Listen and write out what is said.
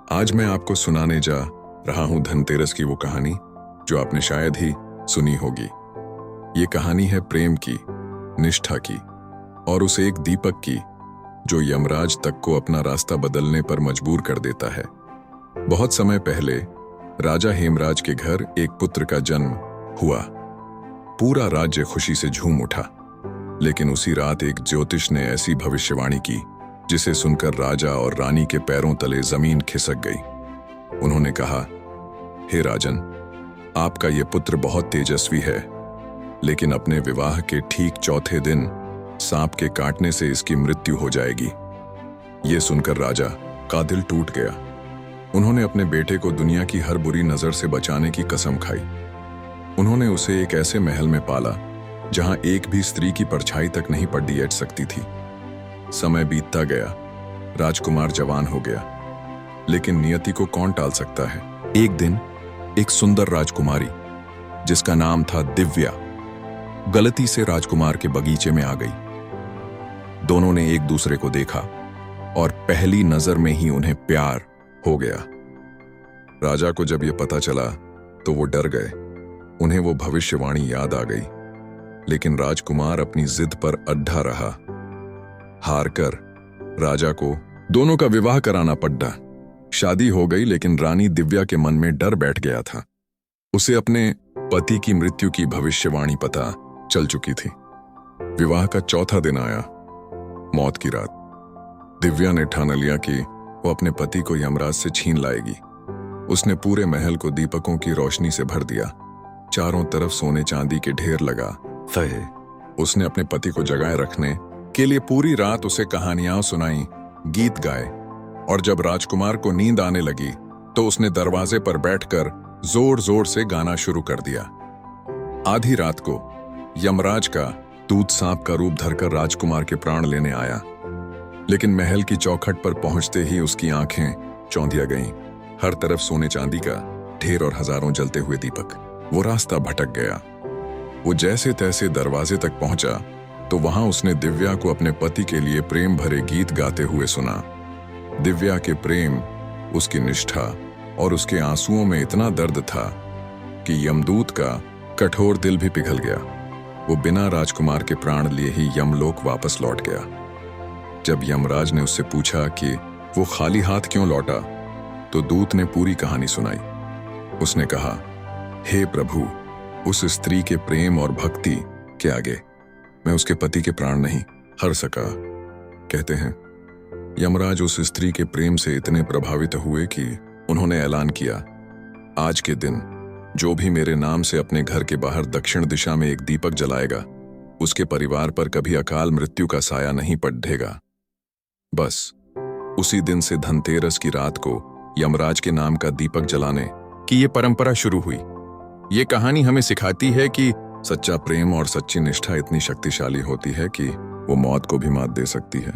आज मैं आपको सुनाने जा रहा हूं धनतेरस की वो कहानी जो आपने शायद ही सुनी होगी। ये कहानी है प्रेम की, निष्ठा की और उस एक दीपक की जो यमराज तक को अपना रास्ता बदलने पर मजबूर कर देता है। बहुत समय पहले राजा हेमराज के घर एक पुत्र का जन्म हुआ। पूरा राज्य खुशी से झूम उठा, लेकिन उसी रात एक ज्योतिष ने ऐसी भविष्यवाणी की जिसे सुनकर राजा और रानी के पैरों तले जमीन खिसक गई। उन्होंने कहा, हे राजन, आपका ये पुत्र बहुत तेजस्वी है, लेकिन अपने विवाह के ठीक चौथे दिन सांप के काटने से इसकी मृत्यु हो जाएगी। ये सुनकर राजा का दिल टूट गया। उन्होंने अपने बेटे को दुनिया की हर बुरी नजर से बचाने की कसम खाई। उन्होंने उसे एक ऐसे महल में पाला जहां एक भी स्त्री की परछाई तक नहीं पड़ी एट सकती थी। समय बीतता गया, राजकुमार जवान हो गया, लेकिन नियति को कौन टाल सकता है। एक दिन एक सुंदर राजकुमारी जिसका नाम था दिव्या गलती से राजकुमार के बगीचे में आ गई। दोनों ने एक दूसरे को देखा और पहली नजर में ही उन्हें प्यार हो गया। राजा को जब यह पता चला तो वो डर गए। उन्हें वो भविष्यवाणी याद आ गई, लेकिन राजकुमार अपनी जिद पर अड्ढा रहा। हार कर राजा को दोनों का विवाह कराना पड़ा। शादी हो गई, लेकिन रानी दिव्या के मन में डर बैठ गया था। उसे अपने पति की मृत्यु की भविष्यवाणी पता चल चुकी थी। विवाह का चौथा दिन आया, मौत की रात। दिव्या ने ठान लिया कि वो अपने पति को यमराज से छीन लाएगी। उसने पूरे महल को दीपकों की रोशनी से भर दिया। चारों तरफ सोने चांदी के ढेर लगा थे। उसने अपने पति को जगाए रखने के लिए पूरी रात उसे कहानियां सुनाई, गीत गाए, और जब राजकुमार को नींद आने लगी तो उसने दरवाजे पर बैठकर जोर जोर से गाना शुरू कर दिया। आधी रात को यमराज का दूत सांप का रूप धरकर राजकुमार के प्राण लेने आया, लेकिन महल की चौखट पर पहुंचते ही उसकी आंखें चौंधिया गईं। हर तरफ सोने चांदी का ढेर और हजारों जलते हुए दीपक। वो रास्ता भटक गया। वो जैसे तैसे दरवाजे तक पहुंचा तो वहां उसने दिव्या को अपने पति के लिए प्रेम भरे गीत गाते हुए सुना। दिव्या के प्रेम, उसकी निष्ठा और उसके आंसुओं में इतना दर्द था कि यमदूत का कठोर दिल भी पिघल गया। वो बिना राजकुमार के प्राण लिए ही यमलोक वापस लौट गया। जब यमराज ने उससे पूछा कि वो खाली हाथ क्यों लौटा, तो दूत ने पूरी कहानी सुनाई। उसने कहा, हे प्रभु, उस स्त्री के प्रेम और भक्ति के आगे मैं उसके पति के प्राण नहीं हर सका। कहते हैं यमराज उस स्त्री के प्रेम से इतने प्रभावित हुए कि उन्होंने ऐलान किया, आज के दिन जो भी मेरे नाम से अपने घर के बाहर दक्षिण दिशा में एक दीपक जलाएगा, उसके परिवार पर कभी अकाल मृत्यु का साया नहीं पड़ेगा। बस उसी दिन से धनतेरस की रात को यमराज के नाम का दीपक जलाने की ये परंपरा शुरू हुई। ये कहानी हमें सिखाती है कि सच्चा प्रेम और सच्ची निष्ठा इतनी शक्तिशाली होती है कि वो मौत को भी मात दे सकती है।